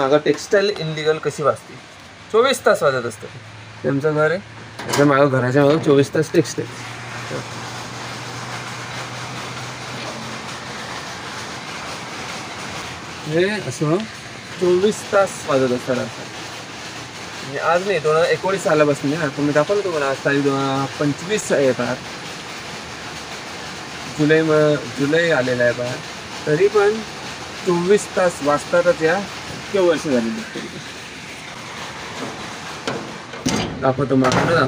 मागं textile illegal कशी वाजते, 24 तास वाजत असतं. त्यांचं घर आहे, त्याच्या मागं घराच्या मागं 24 तास टेक्स्टाईल. हे असं 24 तास वाजत असतात. म्हणजे आज नाही, 2019 सालापासून आहे. आता मी दाखवलं तुम्हाला, आज तारीख 25 आहे पहा, जुलै आलेला आहे पहा. तरी पण 24 तास वाजतातच. या इतके वर्ष झालेली दाखवतो तुम्हाला.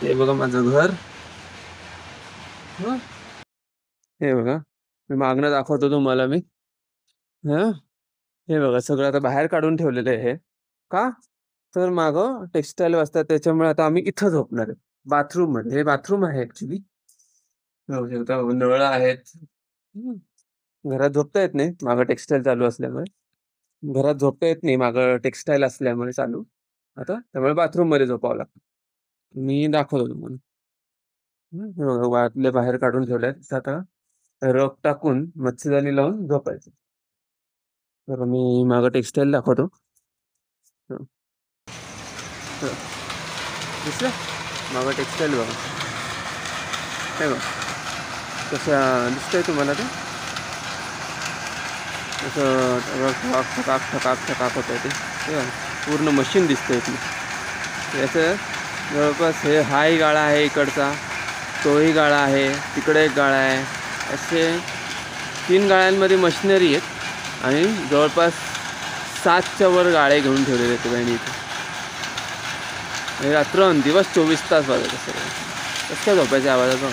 हे बघा माझं घर, हे बघा मी मागणं दाखवतो तुम्हाला. मी हे बघा सगळं आता बाहेर काढून ठेवलेलं आहे. का तर मागं टेक्स्टाईल वाजतात, त्याच्यामुळे आता आम्ही इथं झोपणार आहे, बाथरूम मध्ये. हे बाथरूम आहे ऍक्च्युली. नळ आहेत. घरात झोपता येत नाही मागं टेक्स्टाईल चालू असल्यामुळे. घरात झोपता येत नाही मागं टेक्स्टाईल असल्यामुळे चालू. आता त्यामुळे बाथरूम मध्ये झोपावं लागतं. मी दाखवतो तुम्हाला. वाटले बाहेर काढून ठेवल्यात. आता रग टाकून मच्छरदाणी लावून झोपायचं. तर मी मागं टेक्स्टाईल दाखवतो. दिसलं मागं टेक्स्टाईल बघा, हे बघा कसं दिसतंय तुम्हाला. ते असं ठकाक होत आहे. ते पूर्ण मशीन दिसतंय ती. याचं जवळपास हाही गाळा आहे, इकडचा तोही गाळा आहे, तिकडे एक गाळा आहे. असे 3 गाळ्यांमध्ये मशिनरी आहेत आणि जवळपास 7च्या वर गाळे घेऊन ठेवलेले आहेत त्यांनी इथे. रात्रंदिवस 24 तास वाजत असतं. कसं काय झोपायच्या आवाजाचा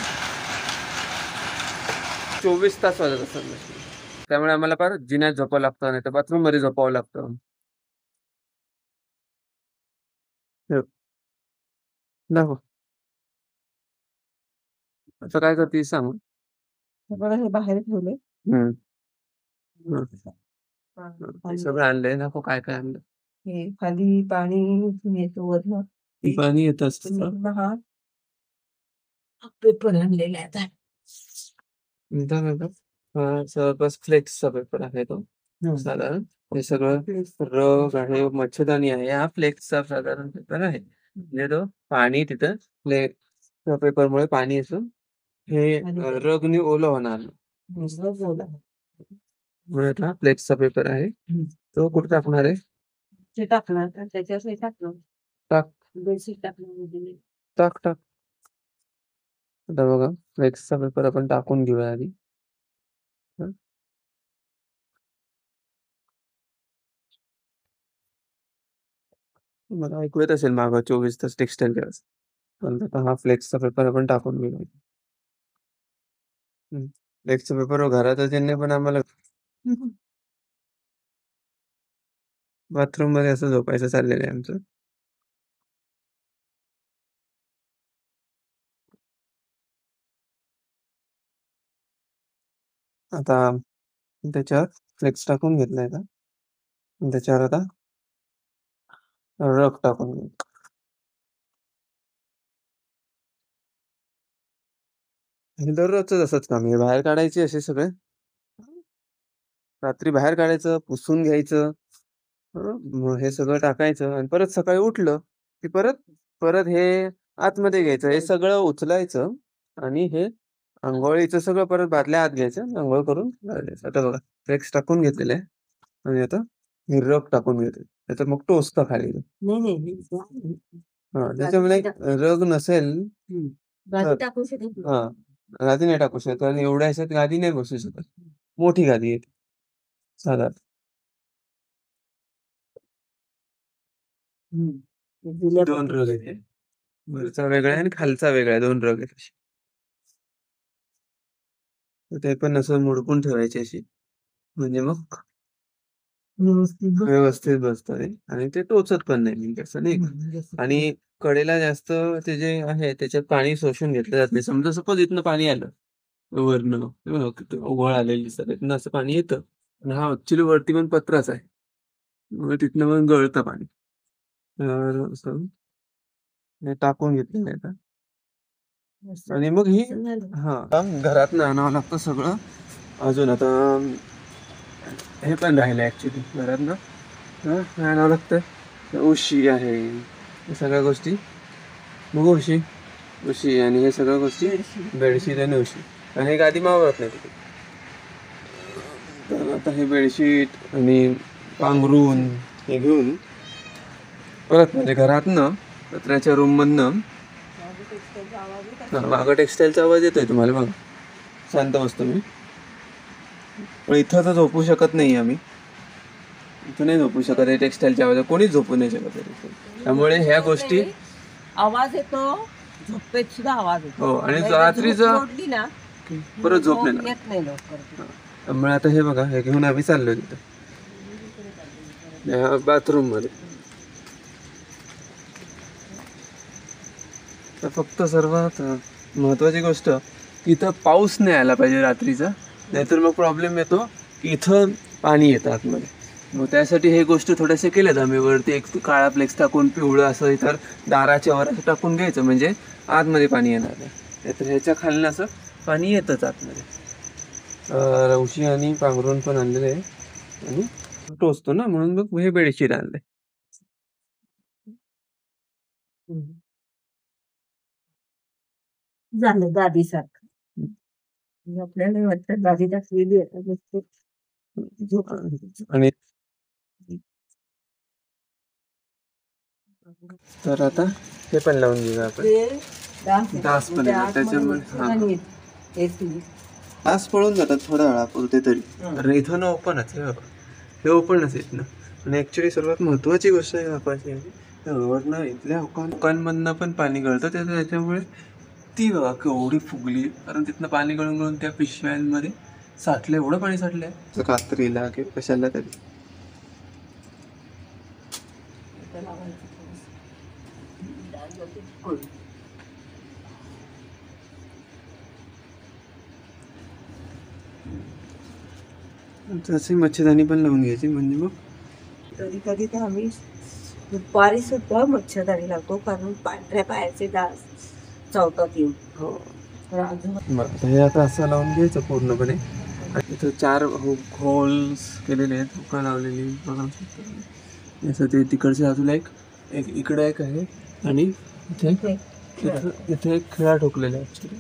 24 तास वाजत असतात. त्यामुळे आम्हाला फार जिन्यात झोपावं लागतं, नाही तर बाथरूम मध्ये झोपावं लागतं. दाखव असं काय करते सांग. बघा हे बाहेर ठेवले. सगळं आणलंय. दाखव काय काय आणलं. हे खाली पाणी येतं वरनं. पाणी येत असतं. हा पेपर आणलेला आहे. जवळपास फ्लेक्सचा पेपर आहे तो साधारण. हे सगळं रग आहे, मच्छरदाणी आहे. हा फ्लेक्सचा साधारण पेपर आहे. म्हणजे तो पाणी तिथं फ्लेक्सच्या पेपरमुळे पाणी असून हे रगनी ओलं होणार. आता फ्लेक्सचा पेपर आहे, तो कुठे टाकणार आहे. ते टाकणार त्याच्यावर टाकलं. टाक बेसिक टाकलं. टाक टाक. आता बघा फ्लेक्सचा पेपर आपण टाकून घेऊया आधी. मला ऐकू येत असेल मागं 24 तास टेक्स्टाईल गॅस. पण आता हा फ्लेक्सचा पेपर आपण टाकून घेऊ. फ्लेक्सचा पेपर घरात त्यांनी पण आम्हाला बाथरूम मध्ये असं झोपायचं चाललेलं आहे आमचं. आता त्याच्यावर फ्लेक्स टाकून घेतलाय का, त्याच्यावर आता रग टाकून घेऊ. दररोजच असंच काम आहे. बाहेर काढायचे असे सगळे, रात्री बाहेर काढायचं, पुसून घ्यायचं, हे सगळं टाकायचं आणि परत सकाळी उठलं की परत हे आतमध्ये घ्यायचं. हे सगळं उचलायचं आणि हे आंघोळीचं सगळं परत बादल्या आत घ्यायचं, आंघोळ करून घालायचं. आता बघा फ्लेक्स टाकून घेतलेलं आहे आणि आता हे रग टाकून घेते. त्याचं मग टोचतं खाली. त्याच्यामध्ये रग नसेल गादी नाही टाकू शकत, आणि एवढ्या ह्याच्यात गादी नाही बसू शकत. मोठी गादी आहे साधारण. दोन रग आहेत, वरचा वेगळा आहे आणि खालचा वेगळा आहे. 2 रग आहेत. ते पण असं मोडकून ठेवायचे अशी, म्हणजे मग व्यवस्थित बसतं आणि ते टोचत पण नाही असं नाही. आणि कडेला जास्त ते जे आहे त्याच्यात पाणी शोषून घेतलं जात नाही. समजा सपोज इथनं पाणी आलं वरनं, ओघळ आलेली दिसत, इथनं असं पाणी येतं. आणि हा ऍक्च्युली वरती पण पत्राच आहे, मग तिथनं मग गळतं पाणी. तर असं टाकून घेतलेलं आहे आता. आणि मग ही घरातनं आणावं लागतं सगळं. अजून आता हे पण राहिलं ऍक्च्युली घरातनं. काय आणावं लागतं, उशी आहे, या सगळ्या गोष्टी. बघू उशी आणि हे सगळ्या गोष्टी, बेडशीट आणि उशी. आणि एक आधी मावळत नाही तिथे. तर आता हे बेडशीट आणि पांघरून हे घेऊन परत म्हणजे घरातनं पत्र्याच्या रूम मधनं मागं टेक्सटाईलचा आवाज येतोय तुम्हाला बघा. शांत बसतो मी. पण इथं तर झोपू शकत नाही आम्ही. इथं नाही झोपू शकत आहे टेक्सटाईलच्या आवाज, कोणीच झोपू नाही शकत आहे. त्यामुळे ह्या गोष्टी आवाज येतो, झोपेत सुद्धा आवाज येतो. हो. आणि रात्रीचं मोडली ना परत झोप नाही झोप येत नाही लवकर. त्यामुळे आता हे बघा, हे घेऊन आम्ही चाललोय तिथं बाथरूम मध्ये. तर फक्त सर्वात महत्वाची गोष्ट, इथं पाऊस नाही आला पाहिजे रात्रीचा, नाहीतर मग प्रॉब्लेम येतो की इथं पाणी येतं आतमध्ये. मग त्यासाठी हे गोष्ट थोड्याशा केल्यात आम्ही. वरती एक काळा फ्लेक्स टाकून पिवळं असं इतर दाराच्या वर असं टाकून घ्यायचं, म्हणजे आतमध्ये पाणी येणार नाही. नाहीतर ह्याच्या खालनं असं पाणी येतच आतमध्ये. उशी आणि पांघरून पण आणलेलं आहे आणि टोचतो ना, म्हणून मग हे बेडशीट आणलंय. झालं गादी सारखं. आपल्याला वाटतं गादी टाकलेली आहे नुसतं झोप. आणि तर आता हे पण लावून घेऊया आपण. ते डास पण येतात त्याच्यामुळे. डास पळून जातात थोड्या वेळापुरते तरी. कारण इथं ना ओपनच आहे, हे ओपनच आहेत ना. आणि ऍक्च्युली सर्वात महत्वाची गोष्ट आहे वापरायची वरनं इथल्या हुकांमधनं पण पाणी गळतं त्याच्यामुळे ती बघा केवढी फुगली. कारण तिथनं पाणी गळून गळून त्या पिशव्यांमध्ये साठलंय, एवढं पाणी साठलंय कात्रीला किंवा कशाला तरी. तशी मच्छरदाणी पण लावून घ्यायची, म्हणजे मग कधी कधी तर आम्ही दुपारी सुद्धा मच्छरदाणी लावतो, कारण पांढऱ्या पायाचे डास चावतात येऊन. हो. हे आता असं लावून घ्यायचं पूर्णपणे. आणि इथं 4 होल्स केलेले आहेत, हुका लावलेली बघा. असं ते तिकडच्या बाजूला एक इकडे एक आहे, आणि इथे एक खिळा ठोकलेला आहे ऍक्च्युली,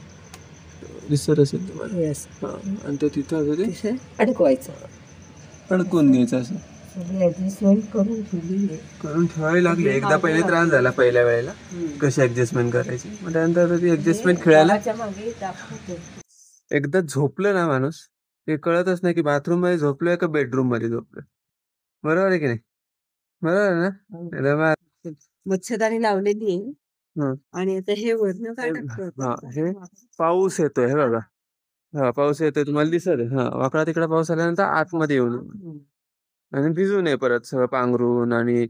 दिसत असेल तुम्हाला. आणि तो तिथं असं ते अडकवायचं, अडकून घ्यायचं असं ऍडजस्टमेंट करून ठेवावी लागली. एकदा पहिले त्रास झाला पहिल्या वेळेला कशी ऍडजस्टमेंट करायची, मग त्यानंतर ती ऍडजस्टमेंट खेळायला. एकदा झोपलं ना माणूस, ते कळतच नाही की बाथरूम मध्ये झोपलोय का बेडरूम मध्ये झोपलोय. बरोबर आहे की नाही? बरोबर आहे ना? मच्छरदाणी लावलेली आहे. आणि आता हे वरनं काय हे पाऊस येतोय, हे बघा. हा पाऊस येतोय, तुम्हाला दिसत आहे. हा वाकडा तिकडा पाऊस आल्यानंतर आतमध्ये येऊन आणि भिजू नये परत सगळं पांघरून. आणि